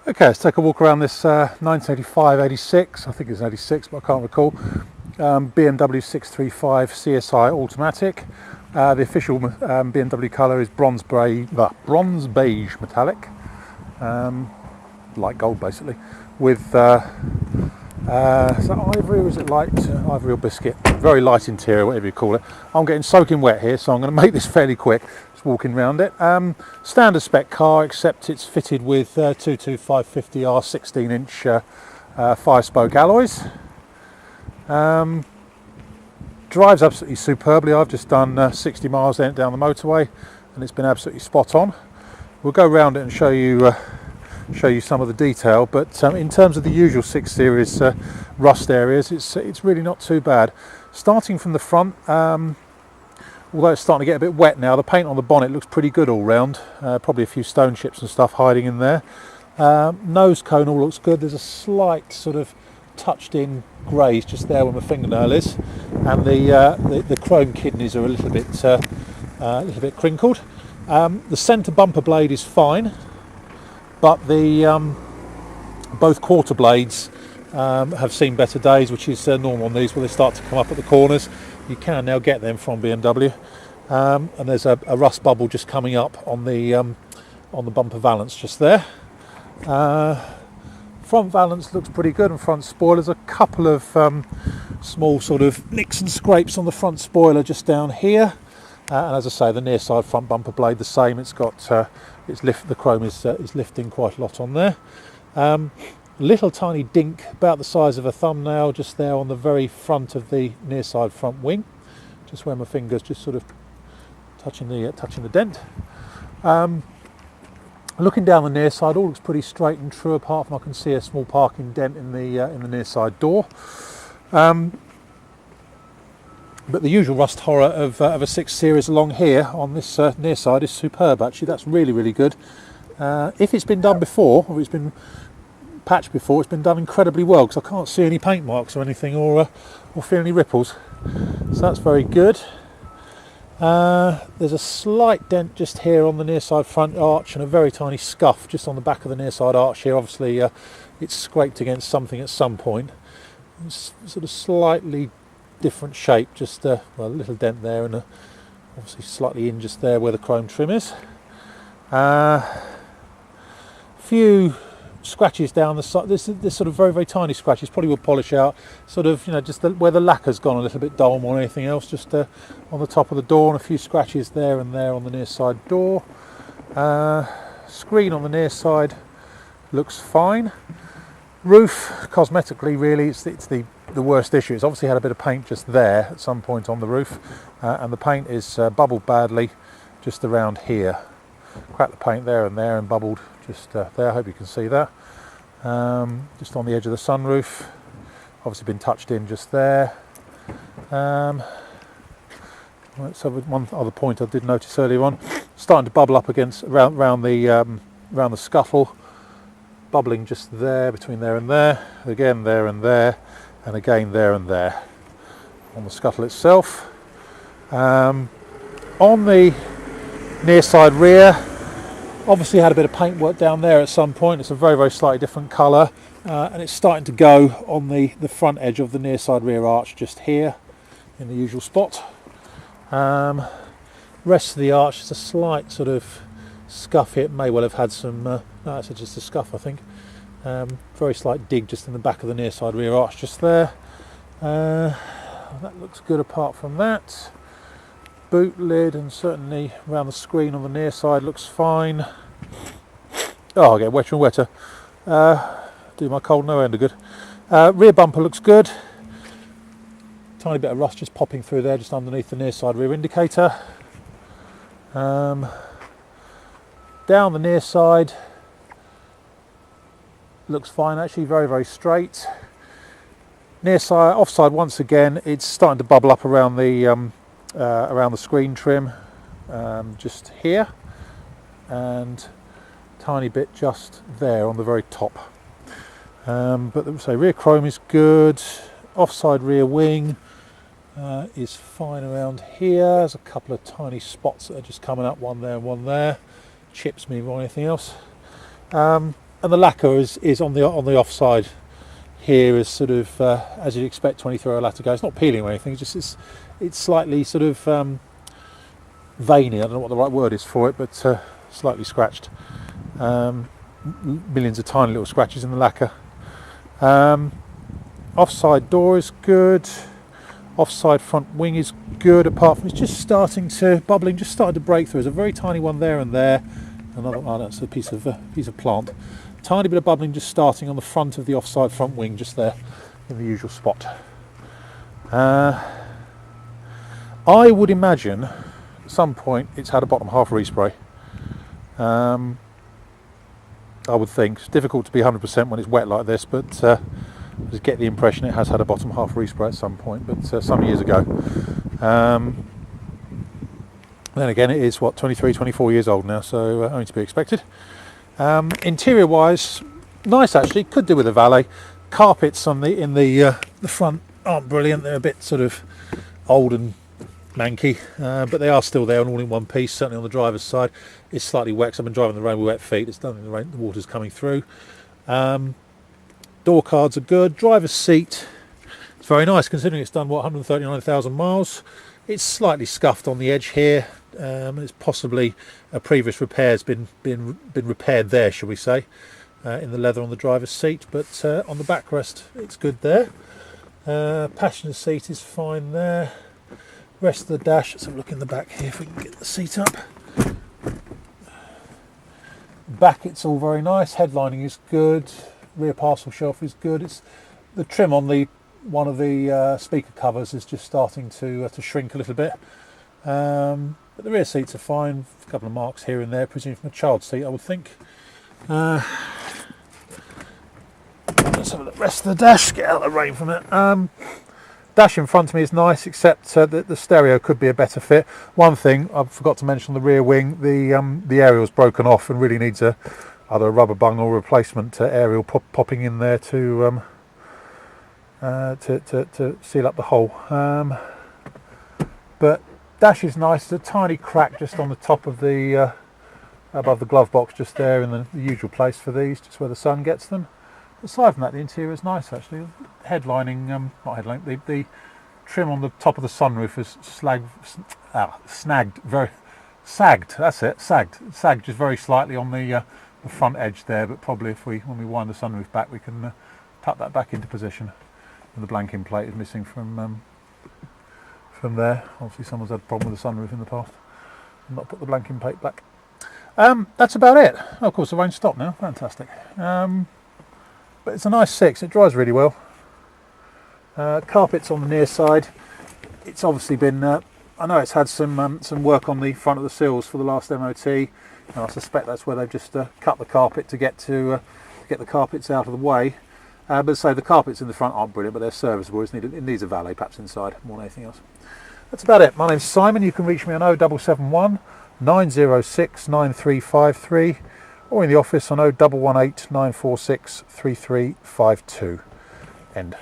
Okay, let's take a walk around this 1985, 86, I think it's 86 but I can't recall, BMW 635 CSI automatic. The official BMW colour is bronze beige metallic, light gold basically, with is that ivory or is it light ivory or biscuit? Very light interior, whatever you call it. I'm getting soaking wet here, so I'm going to make this fairly quick. Just walking around it. Standard spec car, except it's fitted with 22550R 16-inch 5-spoke alloys. Drives absolutely superbly. I've just done 60 miles down the motorway, and it's been absolutely spot on. We'll go around it and show you some of the detail, but in terms of the usual 6 Series rust areas, it's really not too bad. Starting from the front, although it's starting to get a bit wet now, the paint on the bonnet looks pretty good all round. Probably a few stone chips and stuff hiding in there. Nose cone all looks good. There's a slight sort of touched in greys just there where my fingernail is, and the chrome kidneys are a little bit crinkled. The centre bumper blade is fine, but the both quarter blades have seen better days, which is normal on these, where they start to come up at the corners. You can now get them from BMW, and there's a rust bubble just coming up on the bumper valance just there. Front valance looks pretty good, and front spoilers, a couple of small sort of nicks and scrapes on the front spoiler just down here. And as I say, the near side front bumper blade the same. It's got the chrome is lifting quite a lot on there. Little tiny dink about the size of a thumbnail just there on the very front of the near side front wing, just where my fingers just sort of touching the dent. Looking down the near side, all looks pretty straight and true, apart from I can see a small parking dent in the near side door. But the usual rust horror of a 6 Series along here on this near side is superb. Actually, that's really, really good. If it's been done before, or it's been patched before, it's been done incredibly well, because I can't see any paint marks or anything, or feel any ripples. So that's very good. There's a slight dent just here on the near side front arch, and a very tiny scuff just on the back of the near side arch here. Obviously, it's scraped against something at some point. It's sort of slightly different shape, just a little dent there, and obviously slightly in just there where the chrome trim is. Few scratches down the side. This sort of very, very tiny scratches, probably will polish out, sort of, just where the lacquer's gone a little bit dull more than anything else, just on the top of the door, and a few scratches there and there on the near side door. Screen on the near side looks fine. Roof, cosmetically, really, it's the worst issue. It's obviously had a bit of paint just there at some point on the roof, and the paint is bubbled badly just around here. Cracked the paint there and bubbled just there. I hope you can see that. Just on the edge of the sunroof, obviously been touched in just there. So one other point I did notice earlier on, starting to bubble up against around the scuttle. Bubbling just there, between there and there, again there and there, and again there and there on the scuttle itself. On the near side rear, obviously had a bit of paint work down there at some point. It's a very, very slightly different colour, and it's starting to go on the front edge of the near side rear arch just here in the usual spot. Rest of the arch is a slight sort of scuff here. It may well have had some no, it's just a scuff, I think. Very slight dig just in the back of the near side rear arch just there. That looks good apart from that. Boot lid, and certainly around the screen on the near side looks fine. Oh, I get wetter and wetter. Do my cold no end of good. Rear bumper looks good. Tiny bit of rust just popping through there just underneath the near side rear indicator. Down the near side looks fine, actually, very, very straight. Near side, offside, once again, it's starting to bubble up around the screen trim, just here, and tiny bit just there on the very top. But say rear chrome is good. Offside rear wing is fine around here. There's a couple of tiny spots that are just coming up, one there and one there. Chips me more than anything else. and the lacquer is on the offside here, is sort of as you'd expect 23-year-old lacquer to go. It's not peeling or anything. It's slightly sort of veiny. I don't know what the right word is for it, but slightly scratched. Millions of tiny little scratches in the lacquer. Offside door is good. Offside front wing is good, apart from it's just starting to bubbling, just started to break through. There's a very tiny one there and there. Another one, that's a piece of plant. Tiny bit of bubbling just starting on the front of the offside front wing, just there in the usual spot. I would imagine at some point it's had a bottom half respray. I would think. It's difficult to be 100% when it's wet like this, but I just get the impression it has had a bottom half respray at some point, but some years ago. Then again, it is 23, 24 years old now, so only to be expected. Interior wise, nice actually. Could do with a valet. Carpets on the front aren't brilliant. They're a bit sort of old and manky, but they are still there and all in one piece. Certainly on the driver's side, it's slightly wet because I've been driving the rain with wet feet. It's done in the rain. The water's coming through. Door cards are good. Driver's seat, it's very nice considering it's done 139,000 miles. It's slightly scuffed on the edge here. It's possibly a previous repair has been repaired there, shall we say, in the leather on the driver's seat, but on the backrest it's good there. Passenger seat is fine there. Rest of the dash, let's have a look in the back here if we can get the seat up. Back, it's all very nice. Headlining is good. Rear parcel shelf is good. It's the trim on one of the speaker covers is just starting to shrink a little bit. But the rear seats are fine. A couple of marks here and there, presumably from a child's seat, I would think. Let's have a look. Rest of the dash, get out of the rain from it. Dash in front of me is nice, except that the stereo could be a better fit. One thing I forgot to mention on the rear wing, the aerial's broken off and really needs either a rubber bung or replacement aerial popping in there to seal up the hole. But dash is nice. There's a tiny crack just on the top of the above the glove box, just there in the usual place for these, just where the sun gets them. Aside from that, the interior is nice actually. Headlining, not headlining, the trim on the top of the sunroof is sagged just very slightly on the front edge there, but probably when we wind the sunroof back, we can tuck that back into position. And the blanking plate is missing from there. Obviously someone's had a problem with the sunroof in the past and not put the blanking plate back. That's about it. Oh, of course the rain stopped now, fantastic. But it's a nice 6, it drives really well. Carpets on the near side. It's obviously been, I know it's had some work on the front of the sills for the last MOT, and I suspect that's where they've just cut the carpet to get the carpets out of the way. But so the carpets in the front aren't brilliant, but they're serviceable. It needs a valet perhaps inside more than anything else. That's about it. My name's Simon. You can reach me on 0771 906 9353 or in the office on 0118 946 3352. End.